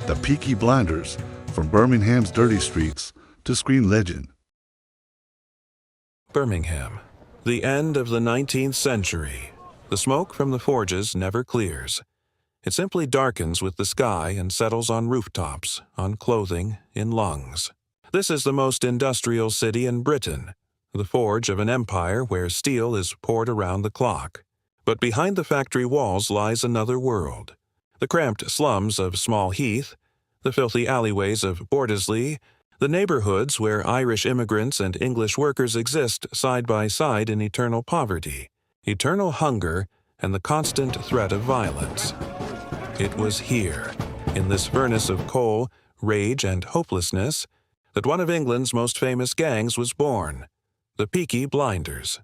The Peaky Blinders, from Birmingham's dirty streets to screen legend. Birmingham. The end of the 19th century. The smoke from the forges never clears. It simply darkens with the sky and settles on rooftops, on clothing, in lungs. This is the most industrial city in Britain, the forge of an empire where steel is poured around the clock. But behind the factory walls lies another world. The cramped slums of Small Heath, the filthy alleyways of Bordesley, the neighborhoods where Irish immigrants and English workers exist side by side in eternal poverty, eternal hunger, and the constant threat of violence. It was here, in this furnace of coal, rage, and hopelessness, that one of England's most famous gangs was born, the Peaky Blinders.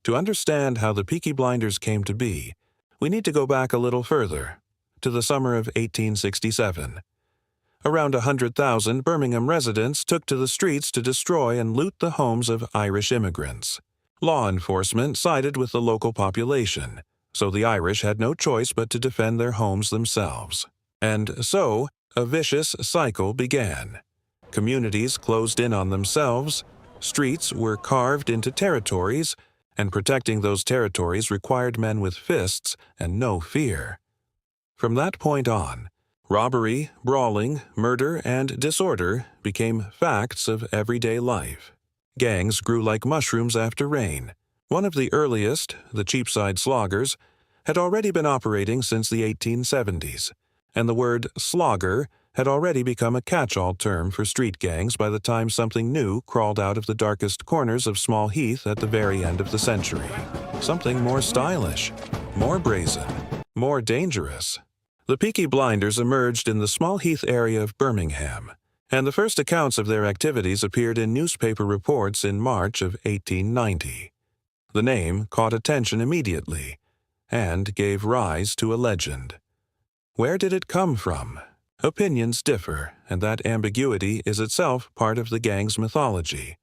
To understand how the Peaky Blinders came to be, we need to go back a little further, to the summer of 1867. Around 100,000 Birmingham residents took to the streets to destroy and loot the homes of Irish immigrants. Law enforcement sided with the local population, so the Irish had no choice but to defend their homes themselves. And so, a vicious cycle began. Communities closed in on themselves, streets were carved into territories, and protecting those territories required men with fists and no fear. From that point on, robbery, brawling, murder, and disorder became facts of everyday life. Gangs grew like mushrooms after rain. One of the earliest, the Cheapside Sloggers, had already been operating since the 1870s, and the word slogger had already become a catch-all term for street gangs by the time something new crawled out of the darkest corners of Small Heath at the very end of the century. Something more stylish, more brazen, more dangerous. The Peaky Blinders emerged in the Small Heath area of Birmingham, and the first accounts of their activities appeared in newspaper reports in March of 1890. The name caught attention immediately, and gave rise to a legend. Where did it come from? Opinions differ, and that ambiguity is itself part of the gang's mythology.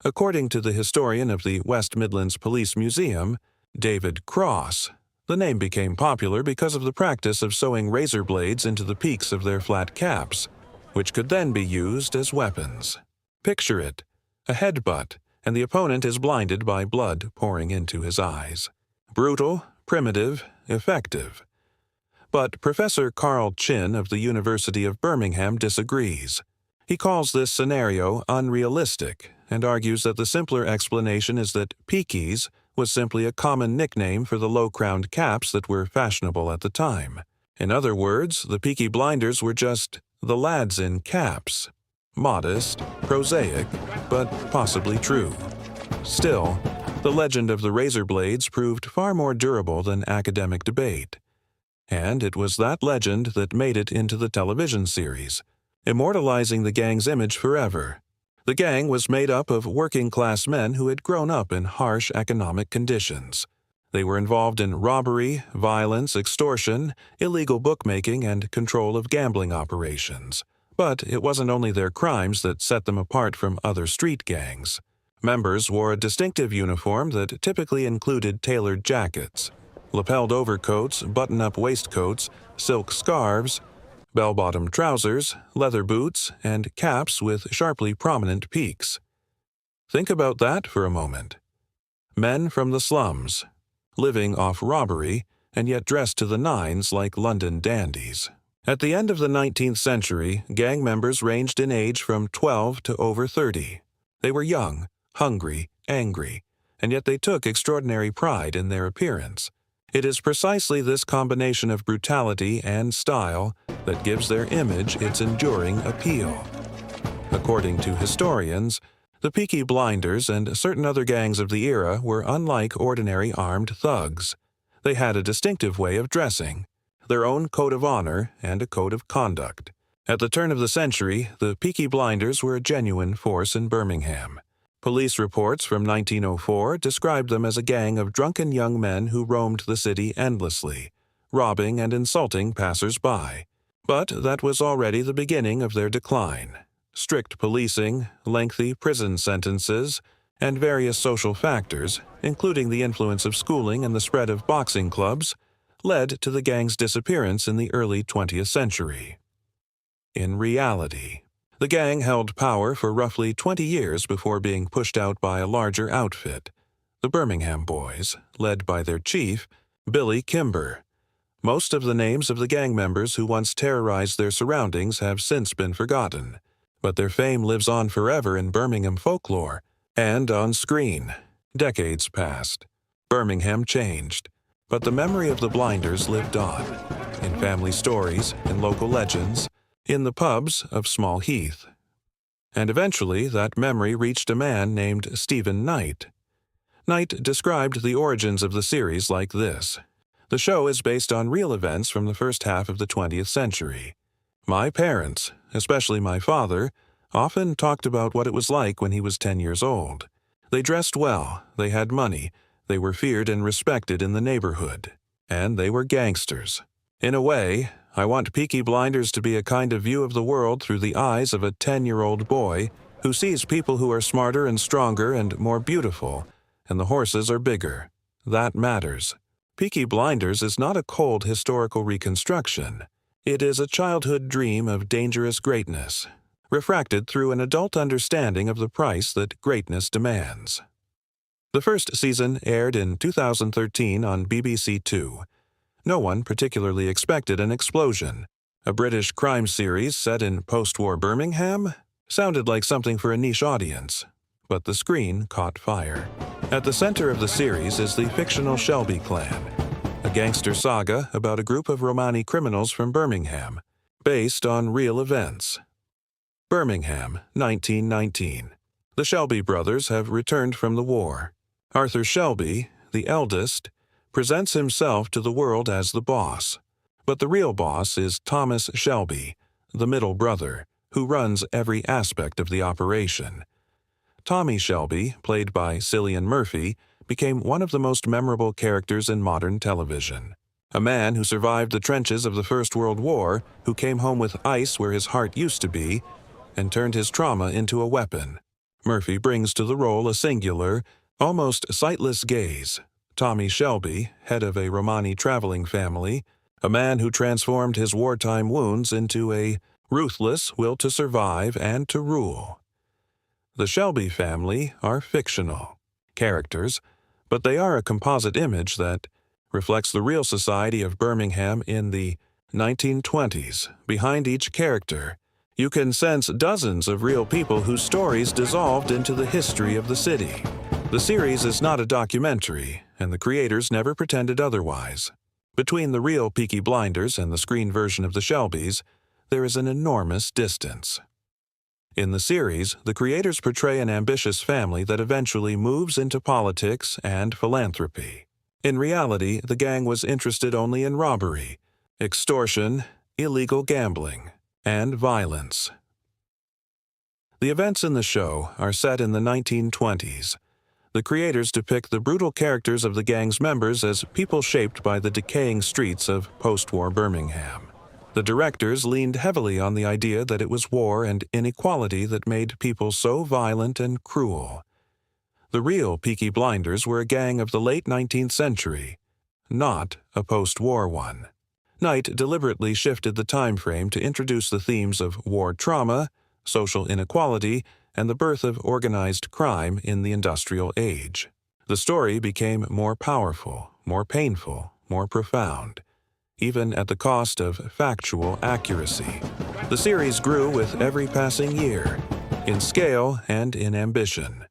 According to the historian of the West Midlands Police Museum, David Cross, the name became popular because of the practice of sewing razor blades into the peaks of their flat caps, which could then be used as weapons. Picture it, a headbutt, and the opponent is blinded by blood pouring into his eyes. Brutal, primitive, effective. But Professor Carl Chin of the University of Birmingham disagrees. He calls this scenario unrealistic and argues that the simpler explanation is that peakies was simply a common nickname for the low-crowned caps that were fashionable at the time. In other words, the Peaky Blinders were just the lads in caps. Modest, prosaic, but possibly true. Still, the legend of the razor blades proved far more durable than academic debate. And it was that legend that made it into the television series, immortalizing the gang's image forever. The gang was made up of working-class men who had grown up in harsh economic conditions. They were involved in robbery, violence, extortion, illegal bookmaking, and control of gambling operations. But it wasn't only their crimes that set them apart from other street gangs. Members wore a distinctive uniform that typically included tailored jackets, lapelled overcoats, button-up waistcoats, silk scarves, bell-bottom trousers, leather boots, and caps with sharply prominent peaks. Think about that for a moment. Men from the slums, living off robbery, and yet dressed to the nines like London dandies. At the end of the 19th century, gang members ranged in age from 12 to over 30. They were young, hungry, angry, and yet they took extraordinary pride in their appearance. It is precisely this combination of brutality and style that gives their image its enduring appeal. According to historians, the Peaky Blinders and certain other gangs of the era were unlike ordinary armed thugs. They had a distinctive way of dressing, their own code of honor, and a code of conduct. At the turn of the century, the Peaky Blinders were a genuine force in Birmingham. Police reports from 1904 described them as a gang of drunken young men who roamed the city endlessly, robbing and insulting passers-by. But that was already the beginning of their decline. Strict policing, lengthy prison sentences, and various social factors, including the influence of schooling and the spread of boxing clubs, led to the gang's disappearance in the early 20th century. in reality. The gang held power for roughly 20 years before being pushed out by a larger outfit, the Birmingham Boys, led by their chief, Billy Kimber. Most of the names of the gang members who once terrorized their surroundings have since been forgotten, but their fame lives on forever in Birmingham folklore and on screen. Decades passed. Birmingham changed, but the memory of the Blinders lived on, in family stories, in local legends, in the pubs of Small Heath. And eventually that memory reached a man named Stephen Knight. Knight described the origins of the series like this. The show is based on real events from the first half of the 20th century. My parents, especially my father, often talked about what it was like when he was 10 years old. They dressed well, they had money, they were feared and respected in the neighborhood, and they were gangsters. In a way, I want Peaky Blinders to be a kind of view of the world through the eyes of a 10-year-old boy who sees people who are smarter and stronger and more beautiful, and the horses are bigger. That matters. Peaky Blinders is not a cold historical reconstruction. It is a childhood dream of dangerous greatness, refracted through an adult understanding of the price that greatness demands. The first season aired in 2013 on BBC Two. No one particularly expected an explosion. A British crime series set in post-war Birmingham sounded like something for a niche audience, but the screen caught fire. At the center of the series is the fictional Shelby clan, a gangster saga about a group of Romani criminals from Birmingham, based on real events. Birmingham, 1919. The Shelby brothers have returned from the war. Arthur Shelby, the eldest, presents himself to the world as the boss, but the real boss is Thomas Shelby, the middle brother, who runs every aspect of the operation. Tommy Shelby, played by Cillian Murphy, became one of the most memorable characters in modern television. A man who survived the trenches of the First World War, who came home with ice where his heart used to be, and turned his trauma into a weapon. Murphy brings to the role a singular, almost sightless gaze. Tommy Shelby, head of a Romani traveling family, a man who transformed his wartime wounds into a ruthless will to survive and to rule. The Shelby family are fictional characters, but they are a composite image that reflects the real society of Birmingham in the 1920s. Behind each character, you can sense dozens of real people whose stories dissolved into the history of the city. The series is not a documentary, and the creators never pretended otherwise. Between the real Peaky Blinders and the screen version of the Shelbys, there is an enormous distance. In the series, the creators portray an ambitious family that eventually moves into politics and philanthropy. In reality, the gang was interested only in robbery, extortion, illegal gambling, and violence. The events in the show are set in the 1920s. The creators depict the brutal characters of the gang's members as people shaped by the decaying streets of post-war Birmingham. The directors leaned heavily on the idea that it was war and inequality that made people so violent and cruel. The real Peaky Blinders were a gang of the late 19th century, not a post-war one. Knight deliberately shifted the time frame to introduce the themes of war trauma, social inequality, and the birth of organized crime in the industrial age. The story became more powerful, more painful, more profound, even at the cost of factual accuracy. The series grew with every passing year, in scale and in ambition.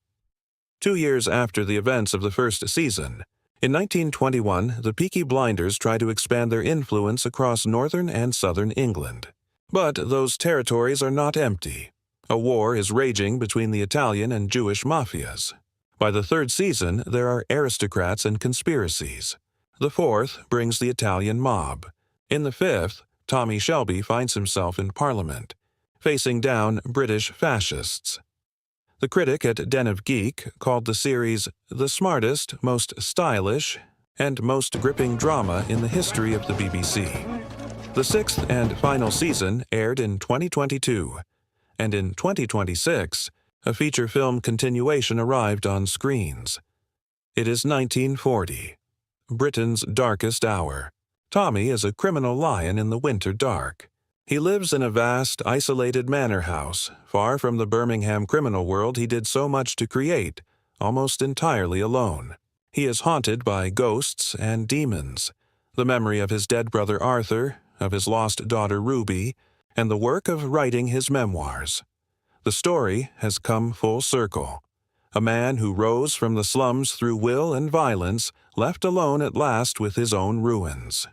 2 years after the events of the first season, in 1921, the Peaky Blinders tried to expand their influence across northern and southern England. But those territories are not empty. A war is raging between the Italian and Jewish mafias. By the third season, there are aristocrats and conspiracies. The fourth brings the Italian mob. In the fifth, Tommy Shelby finds himself in Parliament, facing down British fascists. The critic at Den of Geek called the series the smartest, most stylish, and most gripping drama in the history of the BBC. The sixth and final season aired in 2022, and in 2026, a feature film continuation arrived on screens. It is 1940. Britain's darkest hour. Tommy is a criminal lion in the winter dark. He lives in a vast, isolated manor house, far from the Birmingham criminal world he did so much to create, almost entirely alone. He is haunted by ghosts and demons, the memory of his dead brother Arthur, of his lost daughter Ruby, and the work of writing his memoirs. The story has come full circle. A man who rose from the slums through will and violence, left alone at last with his own ruins.